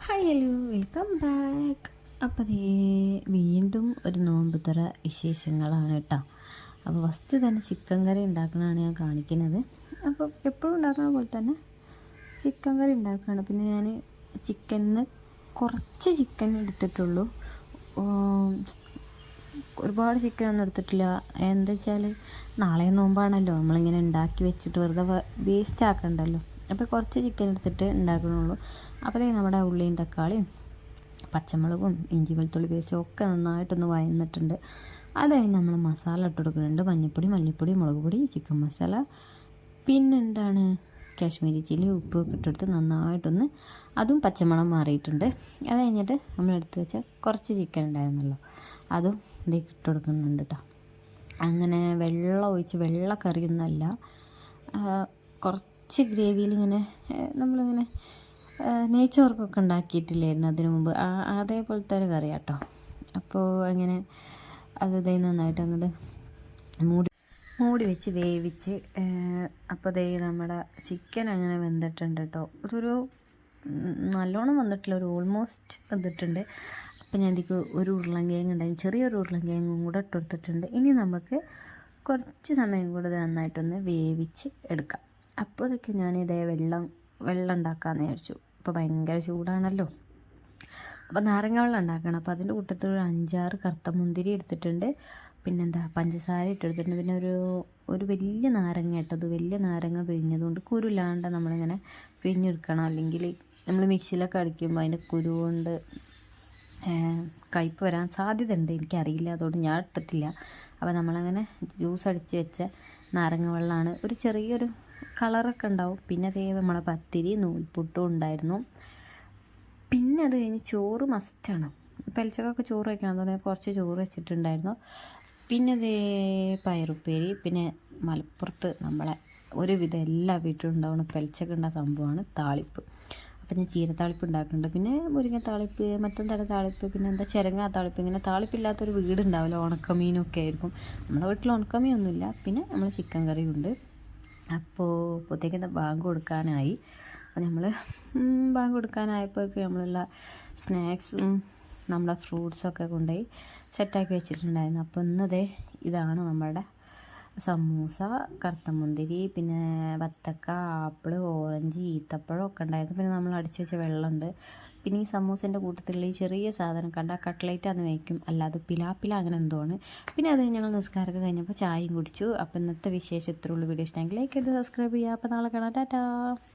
Hi hello welcome back. അപ്പോൾ വീണ്ടും ഒരു നോമ്പ് തുറ വിശേഷങ്ങളാണ് കേട്ടോ. അപ്പോൾ ഫസ്റ്റ് തന്നെ ചിക്കൻ കറി ഉണ്ടാക്കണതാണ് ഞാൻ കാണിക്കുന്നത്. അപ്പോൾ എപ്പോഴും ഉണ്ടാക്കുന്ന പോലെ തന്നെ ചിക്കൻ കറി ഉണ്ടാക്കുകയാണ്. പിന്നെ ഞാൻ ചിക്കനിന്ന് കുറച്ച് ചിക്കൻ എടുത്തിട്ടുള്ളൂ, ഒരുപാട് ചിക്കനൊന്നും എടുത്തിട്ടില്ല. എന്താ വെച്ചാൽ നാളെ നോമ്പാണല്ലോ, നമ്മളിങ്ങനെ ഉണ്ടാക്കി വെച്ചിട്ട് വെറുതെ വേസ്റ്റ് ആക്കണ്ടല്ലോ. അപ്പോൾ കുറച്ച് ചിക്കൻ എടുത്തിട്ട് ഉണ്ടാക്കണുള്ളൂ. അപ്പോഴേ നമ്മുടെ ഉള്ളിയും തക്കാളിയും പച്ചമുളകും ഇഞ്ചി വെളുത്തുള്ളി പേസ്റ്റും ഒക്കെ നന്നായിട്ടൊന്ന് വഴന്നിട്ടുണ്ട്. അത് കഴിഞ്ഞ് നമ്മൾ മസാല ഇട്ട് കൊടുക്കുന്നുണ്ട്. മഞ്ഞൾപ്പൊടി, മല്ലിപ്പൊടി, മുളക് പൊടി, ചിക്കൻ മസാല, പിന്നെന്താണ് കാശ്മീരി ചില്ലി, ഉപ്പ് ഒക്കെ ഇട്ടെടുത്ത് നന്നായിട്ടൊന്ന് അതും പച്ചമണം മാറിയിട്ടുണ്ട്. അത് കഴിഞ്ഞിട്ട് നമ്മൾ എടുത്ത് വെച്ച കുറച്ച് ചിക്കൻ ഉണ്ടായിരുന്നല്ലോ, അതും ഇതിലേക്ക് ഇട്ട് കൊടുക്കുന്നുണ്ട് കേട്ടോ. അങ്ങനെ വെള്ളം ഒഴിച്ച് വെള്ളക്കറിയൊന്നുമല്ല, കുറച്ച് ഗ്രേവിയിൽ ഇങ്ങനെ നമ്മളിങ്ങനെ നെയ്ച്ചോർക്കൊക്കെ ഉണ്ടാക്കിയിട്ടില്ലായിരുന്നു അതിനു മുമ്പ്, അതേപോലത്തെ ഒരു കറി കേട്ടോ. അപ്പോൾ അങ്ങനെ അത് നന്നായിട്ട് അങ്ങോട്ട് മൂടി വെച്ച് വേവിച്ച്, അപ്പോൾ നമ്മുടെ ചിക്കൻ അങ്ങനെ വെന്തിട്ടുണ്ട് കേട്ടോ. അതൊരു നല്ലോണം വന്നിട്ടില്ല, ഒരു ഓൾമോസ്റ്റ് വെന്തിട്ടുണ്ട്. അപ്പോൾ ഞാൻ ഇതിക്ക് ഒരു ഉരുളൻകിഴങ്ങ് ഉണ്ടായിരുന്നു, ചെറിയൊരു ഉരുളൻകിഴങ്ങും കൂടെ ഇട്ട് കൊടുത്തിട്ടുണ്ട്. ഇനി നമുക്ക് കുറച്ച് സമയം കൂടെ നന്നായിട്ടൊന്ന് വേവിച്ച് എടുക്കാം. അപ്പോൾ ഇതൊക്കെ ഞാനിതേ വെള്ളം ഉണ്ടാക്കാമെന്ന് വിചാരിച്ചു. ഇപ്പോൾ ഭയങ്കര ചൂടാണല്ലോ, അപ്പോൾ നാരങ്ങ വെള്ളം ഉണ്ടാക്കണം. അപ്പോൾ അതിൻ്റെ കൂട്ടത്തിൽ ഒരു 5-6 കറുത്ത മുന്തിരി എടുത്തിട്ടുണ്ട്, പിന്നെന്താ പഞ്ചസാര ഇട്ടെടുത്തിട്ടുണ്ട്. പിന്നെ ഒരു വലിയ നാരങ്ങ ഇട്ടത്, വലിയ നാരങ്ങ പിഴിഞ്ഞതുകൊണ്ട് കുരുല്ലാണ്ട് നമ്മളിങ്ങനെ പിഴിഞ്ഞെടുക്കണം. അല്ലെങ്കിൽ നമ്മൾ മിക്സിയിലൊക്കെ അടിക്കുമ്പോൾ അതിൻ്റെ കുരു കൊണ്ട് കയ്പ്പ് വരാൻ സാധ്യതയുണ്ട്, എനിക്കറിയില്ല, അതുകൊണ്ട് ഞാൻ എടുത്തിട്ടില്ല. അപ്പോൾ നമ്മളങ്ങനെ ജ്യൂസ് അടിച്ച് വെച്ച നാരങ്ങ വെള്ളമാണ്. ഒരു ചെറിയൊരു കളറൊക്കെ ഉണ്ടാവും. പിന്നെ അതേ നമ്മളെ പത്തിരി നൂൽപുട്ടും ഉണ്ടായിരുന്നു. പിന്നെ അത് കഴിഞ്ഞ് ചോറ് മസ്റ്റാണ്, പെലച്ചക്കൊക്കെ ചോറ് വയ്ക്കണം, അതുകൊണ്ട് കുറച്ച് ചോറ് വെച്ചിട്ടുണ്ടായിരുന്നു. പിന്നെ അതേ പയറുപ്പേരി, പിന്നെ മലപ്പുറത്ത് നമ്മളെ ഒരുവിധം എല്ലാ വീട്ടിലും ഉണ്ടാവുന്ന പെലച്ചക്കുണ്ട സംഭവമാണ് താളിപ്പ്. അപ്പം ഞാൻ ചീരത്താളിപ്പ് ഉണ്ടാക്കുന്നുണ്ട്, പിന്നെ മുരിങ്ങ താളിപ്പ്, മറ്റെന്താണ് താളിപ്പ്, പിന്നെ എന്താ ചിരങ്ങ താളിപ്പ്. ഇങ്ങനെ താളിപ്പില്ലാത്തൊരു വീടുണ്ടാവില്ല, ഉണക്കമീനൊക്കെ ആയിരിക്കും. നമ്മുടെ വീട്ടിൽ ഉണക്കമീനൊന്നുമില്ല. പിന്നെ നമ്മൾ ചിക്കൻ കറിയുണ്ട്. അപ്പോൾ അപ്പോഴത്തേക്ക് ബാങ്ക് കൊടുക്കാനായി. അപ്പോൾ നമ്മൾ ബാങ്ക് കൊടുക്കാനായപ്പോഴേക്ക് നമ്മളുള്ള സ്നാക്സും നമ്മളെ ഫ്രൂട്ട്സൊക്കെ കൊണ്ടുപോയി സെറ്റാക്കി വെച്ചിട്ടുണ്ടായിരുന്നു. അപ്പോൾ ഇന്നതേ ഇതാണ് നമ്മളുടെ സമൂസ, കറുത്ത മുന്തിരി, പിന്നെ വത്തക്ക, ആപ്പിള്, ഓറഞ്ച്, ഈത്തപ്പഴം ഒക്കെ ഉണ്ടായിരുന്നു. പിന്നെ നമ്മൾ അടിച്ചു വെച്ച വെള്ളമുണ്ട്. പിന്നെ ഈ സമൂസേൻ്റെ കൂട്ടത്തിലുള്ള ഈ ചെറിയ സാധനം കണ്ട കട്ട്ലേറ്റാന്ന് വയ്ക്കും, അല്ലാതെ പിലാപ്പില അങ്ങനെ എന്തോ ആണ്. പിന്നെ അത് ഞങ്ങൾ നിസ്കാരമൊക്കെ കഴിഞ്ഞപ്പോൾ ചായയും കുടിച്ചു. അപ്പോൾ ഇന്നത്തെ വിശേഷം ഇത്രയുള്ള വീഡിയോ ഇഷ്ടമെങ്കിൽ ലൈക്ക് ചെയ്ത് സബ്സ്ക്രൈബ് ചെയ്യുക. അപ്പോൾ നാളെ കാണാം, ടാറ്റാ.